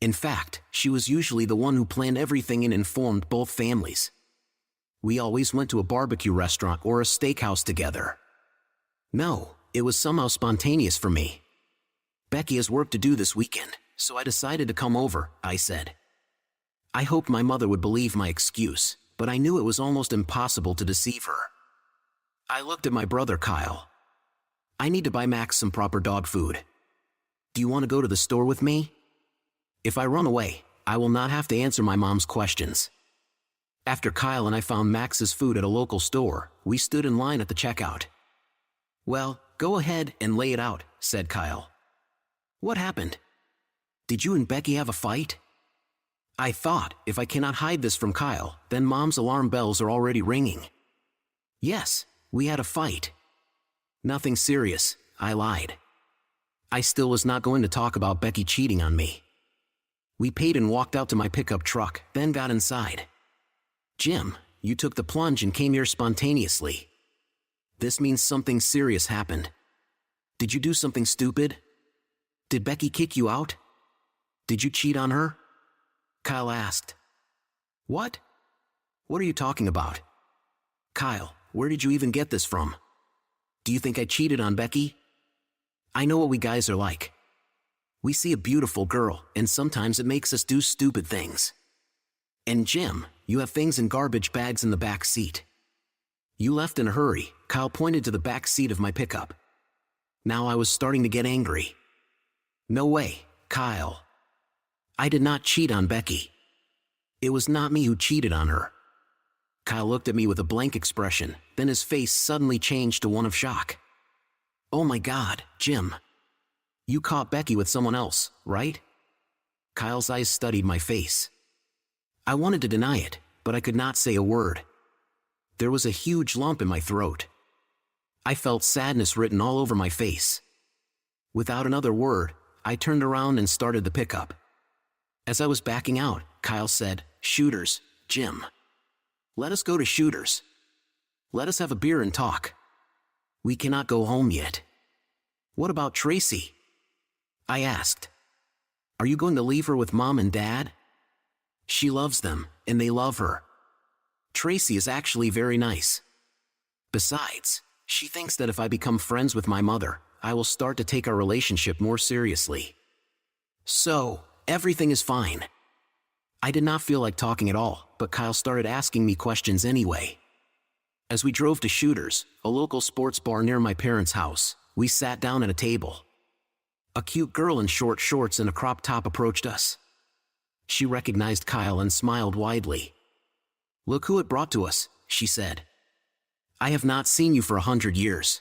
In fact, she was usually the one who planned everything and informed both families. We always went to a barbecue restaurant or a steakhouse together. No, it was somehow spontaneous for me. Becky has work to do this weekend, so I decided to come over, I said. I hoped my mother would believe my excuse, but I knew it was almost impossible to deceive her. I looked at my brother Kyle. I need to buy Max some proper dog food. Do you want to go to the store with me? If I run away, I will not have to answer my mom's questions. After Kyle and I found Max's food at a local store, we stood in line at the checkout. Well, go ahead and lay it out, said Kyle. What happened? Did you and Becky have a fight? I thought, if I cannot hide this from Kyle, then Mom's alarm bells are already ringing. Yes, we had a fight. Nothing serious, I lied. I still was not going to talk about Becky cheating on me. We paid and walked out to my pickup truck, then got inside. Jim, you took the plunge and came here spontaneously. This means something serious happened. Did you do something stupid? Did Becky kick you out? Did you cheat on her? Kyle asked. What? What are you talking about? Kyle, where did you even get this from? Do you think I cheated on Becky? I know what we guys are like. We see a beautiful girl, and sometimes it makes us do stupid things. And Jim, you have things in garbage bags in the back seat. You left in a hurry, Kyle pointed to the back seat of my pickup. Now I was starting to get angry. No way, Kyle. I did not cheat on Becky. It was not me who cheated on her. Kyle looked at me with a blank expression, then his face suddenly changed to one of shock. Oh my God, Jim. You caught Becky with someone else, right? Kyle's eyes studied my face. I wanted to deny it, but I could not say a word. There was a huge lump in my throat. I felt sadness written all over my face. Without another word, I turned around and started the pickup. As I was backing out, Kyle said, "Shooters, Jim. Let us go to Shooters. Let us have a beer and talk. We cannot go home yet." What about Tracy? I asked. Are you going to leave her with Mom and Dad? She loves them, and they love her. Tracy is actually very nice. Besides, she thinks that if I become friends with my mother, I will start to take our relationship more seriously. So, everything is fine. I did not feel like talking at all, but Kyle started asking me questions anyway. As we drove to Shooters, a local sports bar near my parents' house, we sat down at a table. A cute girl in short shorts and a crop top approached us. She recognized Kyle and smiled widely. "Look who it brought to us," she said. "I have not seen you for 100 years.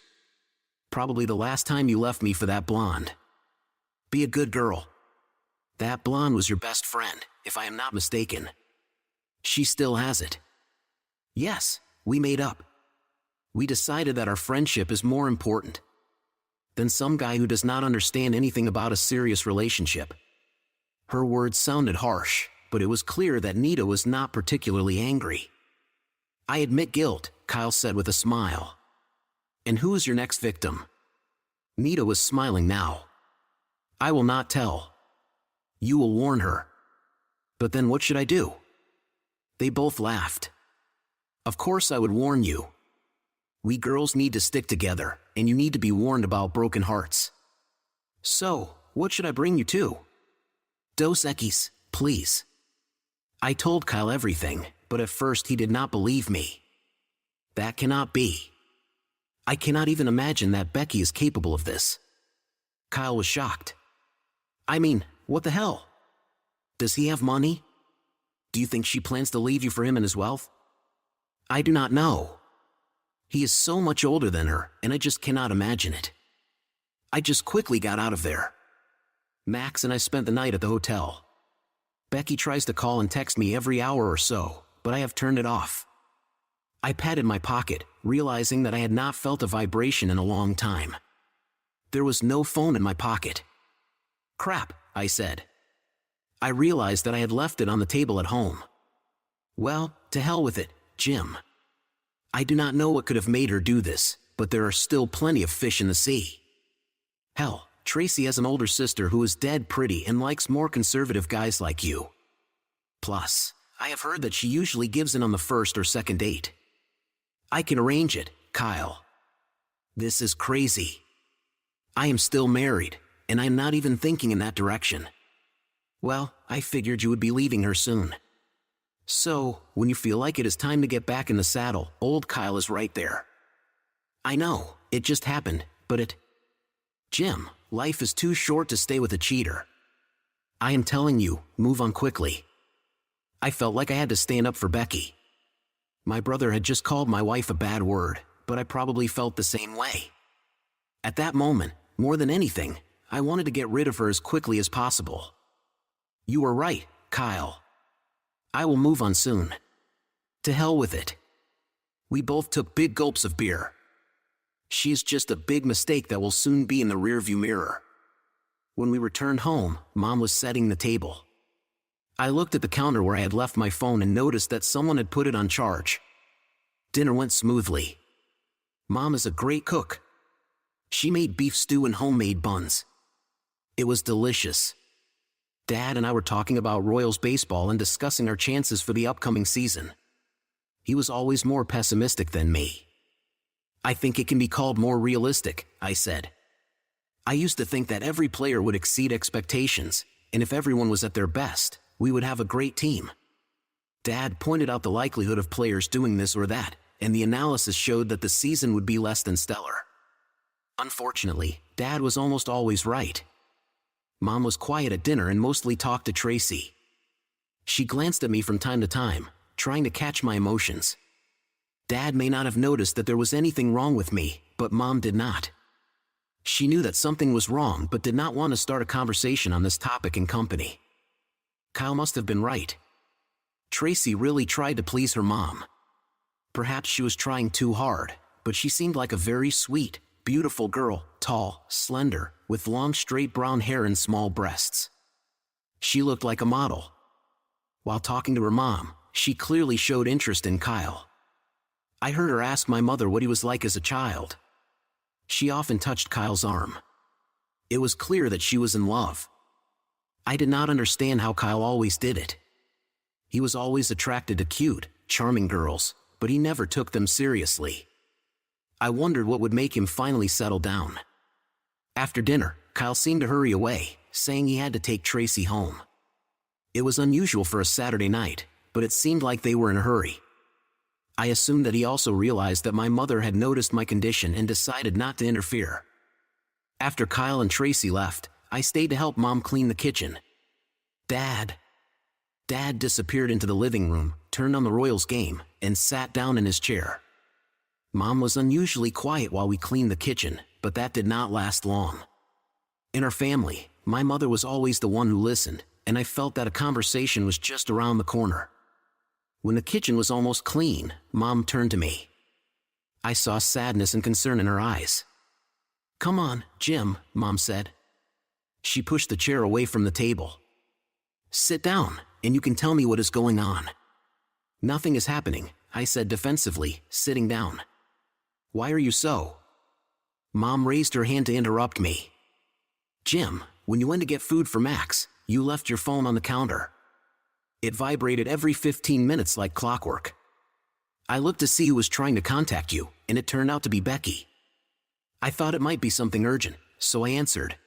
Probably the last time you left me for that blonde. Be a good girl. That blonde was your best friend, if I am not mistaken. She still has it." Yes, we made up. We decided that our friendship is more important than some guy who does not understand anything about a serious relationship. Her words sounded harsh, but it was clear that Nita was not particularly angry. "I admit guilt," Kyle said with a smile. "And who is your next victim?" Nita was smiling now. "I will not tell. You will warn her." "But then what should I do?" They both laughed. "Of course I would warn you. We girls need to stick together, and you need to be warned about broken hearts. So, what should I bring you to?" "Dos Equis, please." I told Kyle everything, but at first he did not believe me. That cannot be. I cannot even imagine that Becky is capable of this. Kyle was shocked. "I mean, what the hell? Does he have money? Do you think she plans to leave you for him and his wealth?" "I do not know. He is so much older than her, and I just cannot imagine it." I just quickly got out of there. Max and I spent the night at the hotel. Becky tries to call and text me every hour or so, but I have turned it off. I patted my pocket, realizing that I had not felt a vibration in a long time. There was no phone in my pocket. "Crap," I said. I realized that I had left it on the table at home. Well, to hell with it, Jim. I do not know what could have made her do this, but there are still plenty of fish in the sea. Hell, Tracy has an older sister who is dead pretty and likes more conservative guys like you. Plus, I have heard that she usually gives in on the first or second date. I can arrange it, Kyle. This is crazy. I am still married, and I am not even thinking in that direction. Well, I figured you would be leaving her soon. So, when you feel like it is time to get back in the saddle, old Kyle is right there. I know, it just happened, but Jim, life is too short to stay with a cheater. I am telling you, move on quickly. I felt like I had to stand up for Becky. My brother had just called my wife a bad word, but I probably felt the same way. At that moment, more than anything, I wanted to get rid of her as quickly as possible. You were right, Kyle. I will move on soon. To hell with it. We both took big gulps of beer. She is just a big mistake that will soon be in the rearview mirror. When we returned home, Mom was setting the table. I looked at the counter where I had left my phone and noticed that someone had put it on charge. Dinner went smoothly. Mom is a great cook. She made beef stew and homemade buns. It was delicious. Dad and I were talking about Royals baseball and discussing our chances for the upcoming season. He was always more pessimistic than me. I think it can be called more realistic, I said. I used to think that every player would exceed expectations, and if everyone was at their best, we would have a great team. Dad pointed out the likelihood of players doing this or that, and the analysis showed that the season would be less than stellar. Unfortunately, Dad was almost always right. Mom was quiet at dinner and mostly talked to Tracy. She glanced at me from time to time, trying to catch my emotions. Dad may not have noticed that there was anything wrong with me, but Mom did not. She knew that something was wrong but did not want to start a conversation on this topic in company. Kyle must have been right. Tracy really tried to please her mom. Perhaps she was trying too hard, but she seemed like a very sweet, beautiful girl, tall, slender, with long straight brown hair and small breasts. She looked like a model. While talking to her mom, she clearly showed interest in Kyle. I heard her ask my mother what he was like as a child. She often touched Kyle's arm. It was clear that she was in love. I did not understand how Kyle always did it. He was always attracted to cute, charming girls, but he never took them seriously. I wondered what would make him finally settle down. After dinner, Kyle seemed to hurry away, saying he had to take Tracy home. It was unusual for a Saturday night, but it seemed like they were in a hurry. I assumed that he also realized that my mother had noticed my condition and decided not to interfere. After Kyle and Tracy left, I stayed to help Mom clean the kitchen. Dad disappeared into the living room, turned on the Royals game, and sat down in his chair. Mom was unusually quiet while we cleaned the kitchen, but that did not last long. In our family, my mother was always the one who listened, and I felt that a conversation was just around the corner. When the kitchen was almost clean, Mom turned to me. I saw sadness and concern in her eyes. "Come on, Jim," Mom said. She pushed the chair away from the table. "Sit down, and you can tell me what is going on." "Nothing is happening," I said defensively, sitting down. "Why are you so?" Mom raised her hand to interrupt me. "Jim, when you went to get food for Max, you left your phone on the counter. It vibrated every 15 minutes like clockwork. I looked to see who was trying to contact you, and it turned out to be Becky. I thought it might be something urgent, so I answered.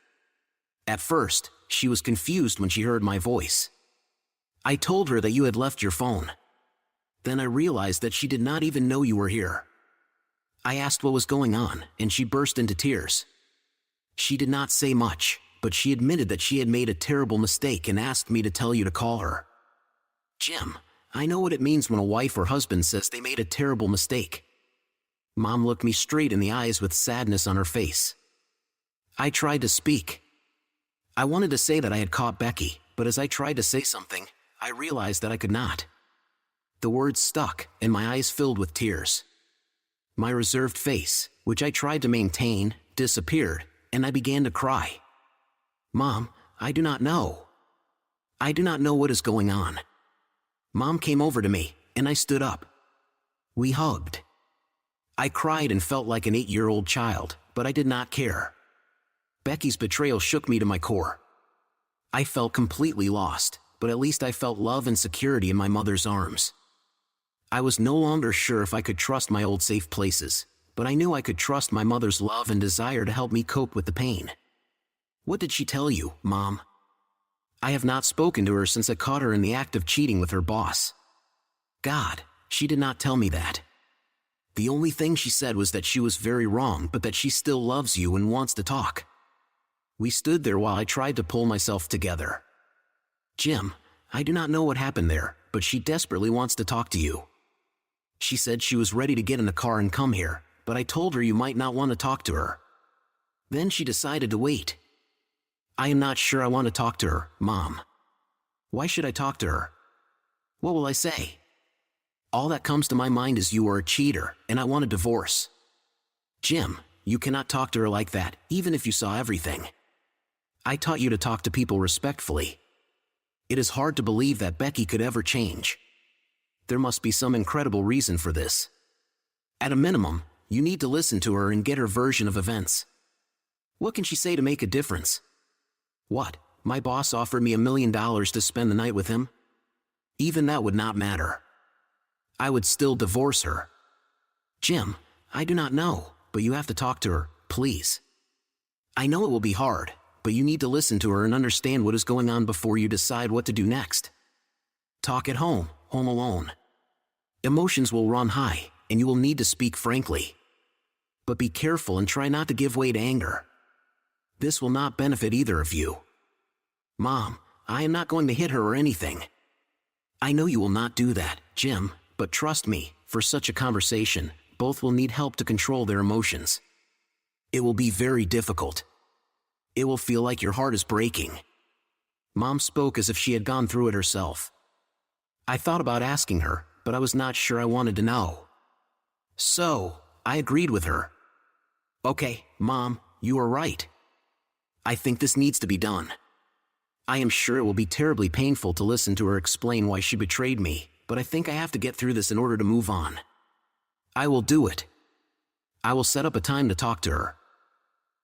At first, she was confused when she heard my voice. I told her that you had left your phone. Then I realized that she did not even know you were here. I asked what was going on, and she burst into tears. She did not say much, but she admitted that she had made a terrible mistake and asked me to tell you to call her. Jim, I know what it means when a wife or husband says they made a terrible mistake. Mom looked me straight in the eyes with sadness on her face. I tried to speak. I wanted to say that I had caught Becky, but as I tried to say something, I realized that I could not. The words stuck, and my eyes filled with tears. My reserved face, which I tried to maintain, disappeared, and I began to cry. Mom, I do not know. I do not know what is going on. Mom came over to me, and I stood up. We hugged. I cried and felt like an 8-year-old child, but I did not care. Becky's betrayal shook me to my core. I felt completely lost, but at least I felt love and security in my mother's arms. I was no longer sure if I could trust my old safe places, but I knew I could trust my mother's love and desire to help me cope with the pain. "What did she tell you, Mom?" I have not spoken to her since I caught her in the act of cheating with her boss. God, she did not tell me that. The only thing she said was that she was very wrong, but that she still loves you and wants to talk. We stood there while I tried to pull myself together. "Jim, I do not know what happened there, but she desperately wants to talk to you. She said she was ready to get in a car and come here, but I told her you might not want to talk to her. Then she decided to wait. I am not sure I want to talk to her, Mom. Why should I talk to her? What will I say? All that comes to my mind is you are a cheater, and I want a divorce. Jim, you cannot talk to her like that, even if you saw everything. I taught you to talk to people respectfully. It is hard to believe that Becky could ever change. There must be some incredible reason for this. At a minimum, you need to listen to her and get her version of events. What can she say to make a difference? What, my boss offered me $1 million to spend the night with him? Even that would not matter. I would still divorce her. Jim, I do not know, but you have to talk to her, please. I know it will be hard, but you need to listen to her and understand what is going on before you decide what to do next. Talk at home alone. Emotions will run high, and you will need to speak frankly. But be careful and try not to give way to anger. This will not benefit either of you. Mom, I am not going to hit her or anything. I know you will not do that, Jim, but trust me, for such a conversation, both will need help to control their emotions. It will be very difficult. It will feel like your heart is breaking. Mom spoke as if she had gone through it herself. I thought about asking her, but I was not sure I wanted to know. So, I agreed with her. Okay, Mom, you are right. I think this needs to be done. I am sure it will be terribly painful to listen to her explain why she betrayed me, but I think I have to get through this in order to move on. I will do it. I will set up a time to talk to her.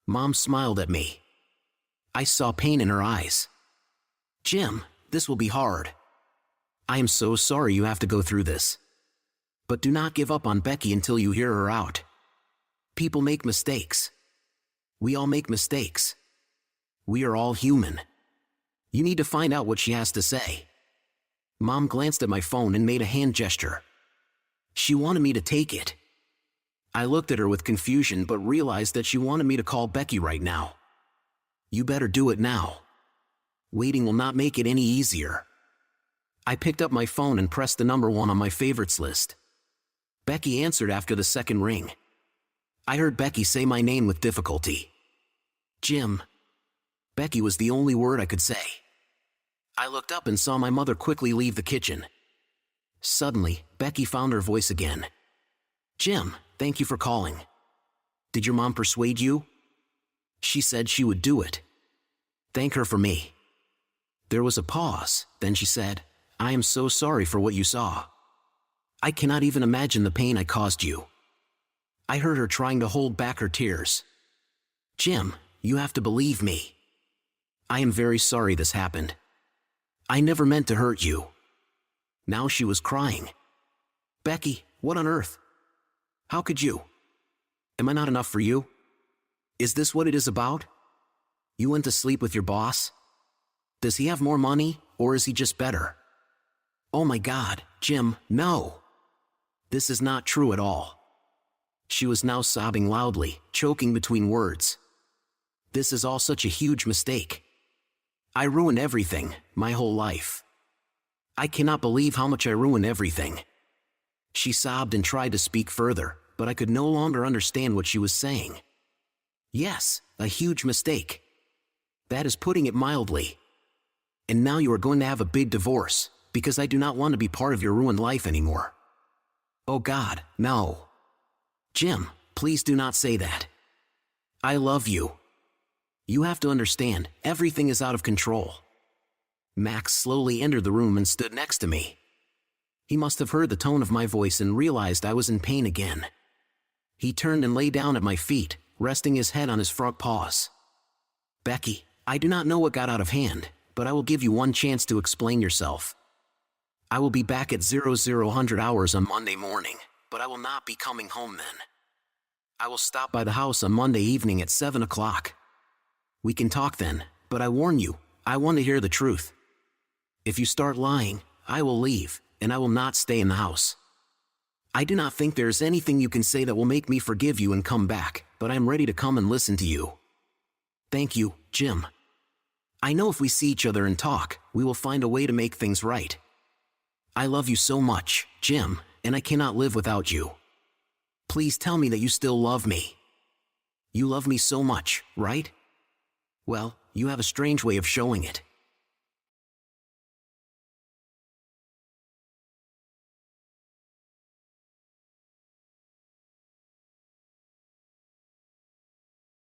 Mom smiled at me. I saw pain in her eyes. Jim, this will be hard. I am so sorry you have to go through this. But do not give up on Becky until you hear her out. People make mistakes. We all make mistakes. We are all human. You need to find out what she has to say. Mom glanced at my phone and made a hand gesture. She wanted me to take it. I looked at her with confusion but realized that she wanted me to call Becky right now. You better do it now. Waiting will not make it any easier. I picked up my phone and pressed the number 1 on my favorites list. Becky answered after the second ring. I heard Becky say my name with difficulty. Jim. Becky was the only word I could say. I looked up and saw my mother quickly leave the kitchen. Suddenly, Becky found her voice again. Jim, thank you for calling. Did your mom persuade you? She said she would do it. Thank her for me. There was a pause, then she said, I am so sorry for what you saw. I cannot even imagine the pain I caused you. I heard her trying to hold back her tears. Jim, you have to believe me. I am very sorry this happened. I never meant to hurt you. Now she was crying. Becky, what on earth? How could you? Am I not enough for you? Is this what it is about? You went to sleep with your boss? Does he have more money, or is he just better? Oh my God, Jim, no. This is not true at all. She was now sobbing loudly, choking between words. This is all such a huge mistake. I ruined everything, my whole life. I cannot believe how much I ruined everything. She sobbed and tried to speak further, but I could no longer understand what she was saying. Yes, a huge mistake. That is putting it mildly. And now you are going to have a big divorce, because I do not want to be part of your ruined life anymore. Oh God, no. Jim, please do not say that. I love you. You have to understand, everything is out of control. Max slowly entered the room and stood next to me. He must have heard the tone of my voice and realized I was in pain again. He turned and lay down at my feet, resting his head on his front paws. Becky, I do not know what got out of hand, but I will give you one chance to explain yourself. I will be back at 0000 hours on Monday morning, but I will not be coming home then. I will stop by the house on Monday evening at 7 o'clock. We can talk then, but I warn you, I want to hear the truth. If you start lying, I will leave, and I will not stay in the house. I do not think there is anything you can say that will make me forgive you and come back, but I am ready to come and listen to you. Thank you, Jim. I know if we see each other and talk, we will find a way to make things right. I love you so much, Jim, and I cannot live without you. Please tell me that you still love me. You love me so much, right? Well, you have a strange way of showing it.